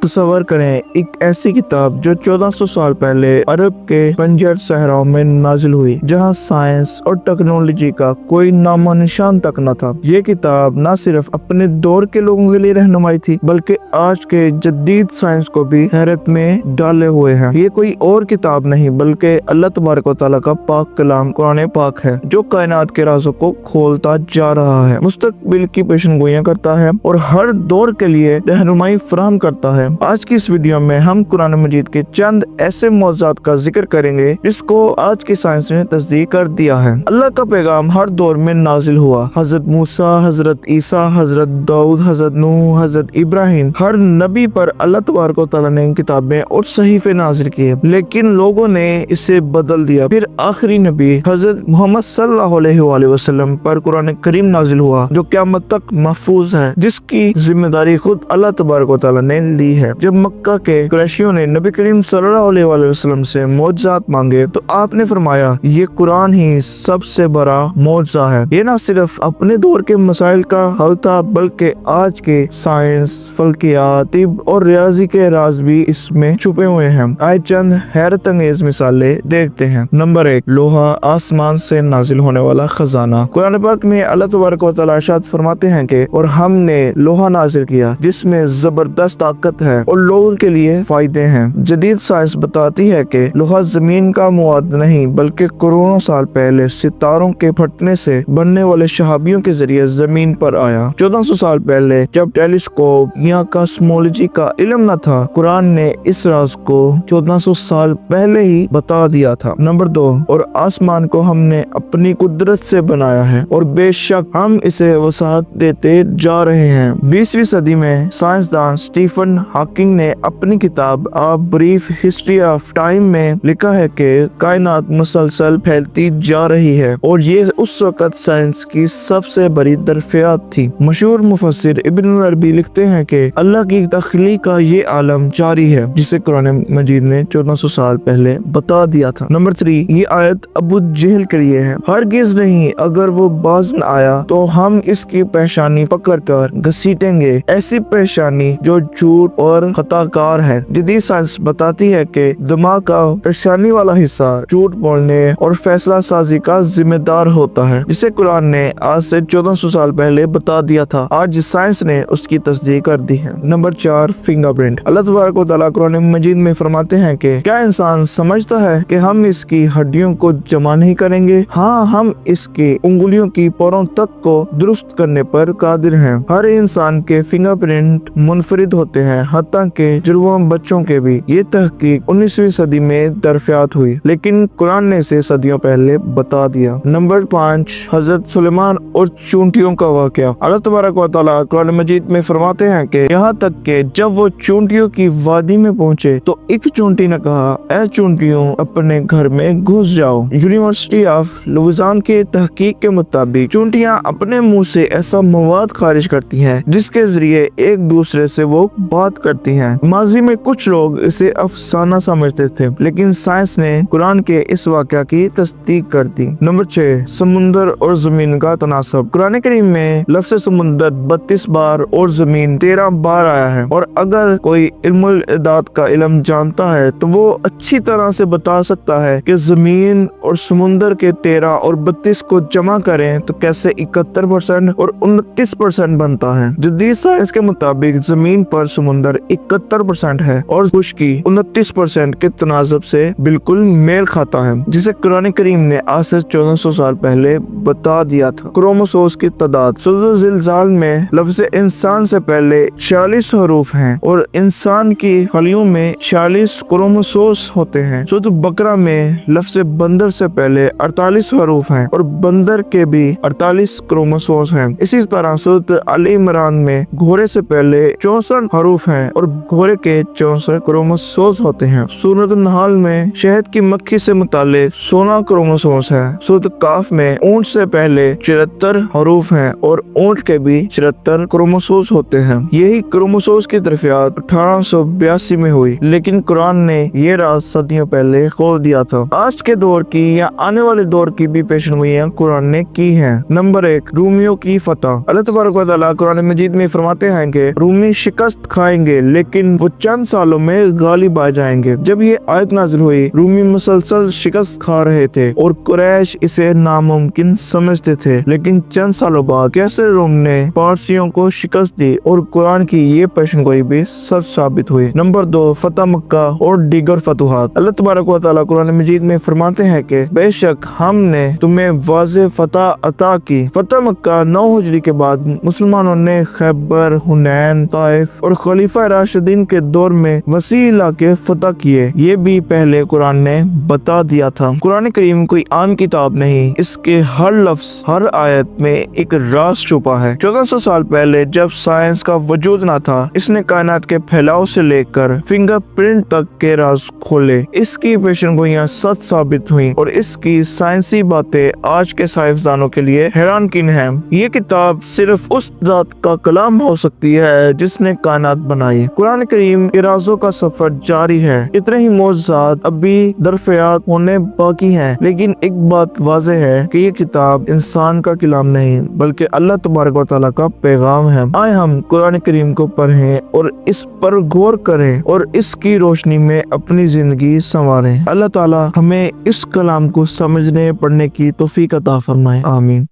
तसव्वुर करें एक ऐसी किताब जो 1400 साल पहले अरब के बंजर सहराओं में नाजिल हुई, जहां साइंस और टेक्नोलॉजी का कोई नामो निशान तक न था। ये किताब न सिर्फ अपने दौर के लोगों के लिए रहनुमाई थी, बल्कि आज के जदीद साइंस को भी हैरत में डाले हुए है। ये कोई और किताब नहीं बल्कि अल्लाह तबारक व तआला का पाक कलाम कुरान पाक है, जो कायनात के राज़ों को खोलता जा रहा है, मुस्तकबिल की पेशनगोइयां करता है और हर दौर के लिए रहनुमाई फराहम करता है। आज की इस वीडियो में हम कुरान मजीद के चंद ऐसे मौज़ूआत का जिक्र करेंगे जिसको आज की साइंस ने तस्दीक कर दिया है। अल्लाह का पैगाम हर दौर में नाजिल हुआ। हजरत मूसा, हजरत ईसा, हजरत दाऊद, हजरत नूह, हजरत इब्राहिम, हर नबी पर अल्लाह तबारक व तआला ने किताबें और सहीफे नाजिल किए, लेकिन लोगों ने इसे बदल दिया। फिर आखिरी नबी हजरत मोहम्मद सल्लल्लाहु अलैहि वसल्लम पर कुरान करीम नाजिल हुआ, जो क़यामत तक महफूज है, जिसकी जिम्मेदारी खुद अल्लाह तबारक व तआला ने ली है। जब मक्का के कुरैशियों ने नबी करीम सल्लल्लाहु अलैहि वसल्लम से मौजज़ात मांगे तो आपने फरमाया, ये कुरान ही सबसे बड़ा मौजज़ा है। ये न सिर्फ अपने दौर के मसाइल का हल था, बल्कि आज के साइंस, फल्कियात, तिब और रियाजी के राज भी इसमें छुपे हुए हैं। आए चंद हैरत अंगेज मिसालें देखते हैं। नंबर 1, लोहा, आसमान से नाजिल होने वाला खजाना। कुरान पाक में अल्लाह तबारक व तआला इरशाद फरमाते हैं कि और हमने लोहा नाजिल किया जिसमें जबरदस्त ताकत है और लोगों के लिए फायदे हैं। जदीद साइंस बताती है कि लोहा जमीन का मवाद नहीं, बल्कि करोड़ों साल पहले सितारों के फटने से बनने वाले शहाबियों के जरिए जमीन पर आया। 1400 साल पहले जब टेलीस्कोप या कॉस्मोलॉजी का इल्म न था, कुरान ने इस राज को 1400 साल पहले ही बता दिया था। नंबर 2, और आसमान को हमने अपनी कुदरत से बनाया है और बेशक हम इसे वसाअत देते जा रहे हैं। 20वीं सदी में साइंसदान स्टीफन हॉकिंग ने अपनी किताब a brief history of time में लिखा है कि कायनात मुसलसल फैलती जा रही है और ये उस वक्त साइंस की सबसे बड़ी दरियाफ्त थी। मशहूर मुफस्सिर इब्न अरबी लिखते हैं कि अल्लाह की तख्लीक का ये आलम जारी है, जिसे कुरान मजीद ने 1400 साल पहले बता दिया था। नंबर 3, ये आयत अबू जहल के लिए है। हरगिज़ नहीं, अगर वो बाज न आया तो हम इसकी पेशानी पकड़ कर घसीटेंगे, ऐसी पेशानी जो झूठ और खताकार है। जदीद साइंस बताती है कि दिमाग का पेशानी वाला हिस्सा झूठ बोलने और फैसला साजी का जिम्मेदार होता है, जिसे कुरान ने आज से 1400 साल पहले बता दिया था। आज साइंस ने उसकी तस्दीक कर दी है। Number 4, fingerprint. अल्लाह तबारक व तआला कुरान मजीद में फरमाते हैं कि क्या इंसान समझता है कि हम इसकी हड्डियों को जमा नहीं करेंगे? हाँ, हम इसकी उंगलियों की पोरों तक को दुरुस्त करने पर कादिर हैं। हर इंसान के फिंगरप्रिंट मुनफरिद होते हैं, हत्ता के जुर्म बच्चों के भी। ये तहकीक 19वीं सदी में दरियाफ्त हुई, लेकिन कुरान ने इसे सदियों पहले बता दिया। नंबर 5, हजरत सुलेमान और चूंटियों का वाकया। अल्लाह तबारक व तआला कुरान मजीद में फरमाते हैं कि यहाँ तक कि जब वो चूंटियों की वादी में पहुँचे तो एक चूंटी ने कहा, ऐ चूंटियों, अपने घर में घुस जाओ। यूनिवर्सिटी ऑफ लुइसियाना के तहकीक के मुताबिक चूंटियाँ अपने मुंह से ऐसा मवाद खारिज करती हैं जिसके जरिए एक दूसरे से वो बात करती हैं। माजी में कुछ लोग इसे अफसाना समझते थे, लेकिन साइंस ने कुरान के इस वाकया की तस्दीक कर दी। नंबर 6, समुंदर और जमीन का तनासब। कुरान करीम में लफ्ज़ समुंदर 32 बार और जमीन 13 बार आया है, और अगर कोई इल्मुल इदाद का इल्म जानता है तो वो अच्छी तरह से बता सकता है कि जमीन और समुंदर के 13 और 32 को जमा करें तो कैसे 71% और 29% बनता है। जदीद साइंस के मुताबिक जमीन पर समुंदर 71% है और खुश्की 29% के तनासब से बिल्कुल मेल खाता है, जिसे कुरान करीम ने आज से 1400 साल पहले बता दिया था। क्रोमोसोम्स की तादाद। सूरह ज़िलज़ाल में लफ्ज़ इंसान से पहले 46 हरूफ हैं और इंसान की खलियों में 46 क्रोमोसोम्स होते हैं। सूरह बकरा में लफ्ज़ बंदर से पहले 48 हरूफ हैं और बंदर के भी 48 क्रोमोसोम्स हैं। इसी तरह सूरह अल इमरान में घोड़े से पहले 64 हरूफ हैं और घोड़े के 64 क्रोमोसोम्स होते हैं। सूरत नहाल में शहद की मक्खी से मुतालिक 16 क्रोमोसोम्स हैं। सूरत काफ में ऊंट से पहले 74 हरूफ हैं और ऊंट के भी 74 क्रोमोसोम्स होते हैं। यही क्रोमोसोम्स की दरियाफ्त 1882 में हुई, लेकिन कुरान ने ये राज सदियों पहले खोल दिया था। आज के दौर की या आने वाले दौर की भी पेशगोइयां कुरान ने की हैं। नंबर 1, रूमियों की फतह। अल्लाह तबारक व तआला कुरान मजीद में फरमाते हैं कि रूमी शिकस्त खाएंगे گے لیکن وہ چند سالوں میں غالب آ جائیں گے۔ جب یہ آیت نازل ہوئی رومی مسلسل شکست کھا رہے تھے اور قریش اسے ناممکن سمجھتے تھے، لیکن چند سالوں بعد کیسر روم نے پارسیوں کو شکست دی اور قرآن کی یہ پیشن گوئی بھی سچ ثابت ہوئی۔ نمبر 2، فتح مکہ اور دیگر فتوحات۔ اللہ تبارک و تعالیٰ قرآن مجید میں فرماتے ہیں کہ بے شک ہم نے تمہیں واضح فتح عطا کی۔ فتح مکہ 9 ہجری کے بعد مسلمانوں نے خیبر، حنین، طائف اور خلیفہ راشدین کے دور میں وسیع علاقے فتح کیے۔ یہ بھی پہلے قرآن نے بتا دیا تھا۔ قرآن کریم کوئی عام کتاب نہیں، اس کے ہر لفظ، ہر آیت میں ایک راز چھپا ہے۔ 1400 سال پہلے جب سائنس کا وجود نہ تھا، اس نے کائنات کے پھیلاؤ سے لے کر فنگر پرنٹ تک کے راز کھولے۔ اس کی پیشن گوئیاں سچ ثابت ہوئیں اور اس کی سائنسی باتیں آج کے سائنسدانوں کے لیے حیران کن ہیں۔ یہ کتاب صرف اس ذات کا کلام ہو سکتی ہے جس نے کائنات بنائی۔ قرآن کریم کے رازوں کا سفر جاری ہے، اتنے ہی معجزات ابھی دریافت ہونے باقی ہیں، لیکن ایک بات واضح ہے کہ یہ کتاب انسان کا کلام نہیں بلکہ اللہ تبارک و تعالیٰ کا پیغام ہے۔ آئے ہم قرآن کریم کو پڑھیں اور اس پر غور کریں اور اس کی روشنی میں اپنی زندگی سنواریں۔ اللہ تعالیٰ ہمیں اس کلام کو سمجھنے پڑھنے کی توفیق عطا فرمائے، آمین۔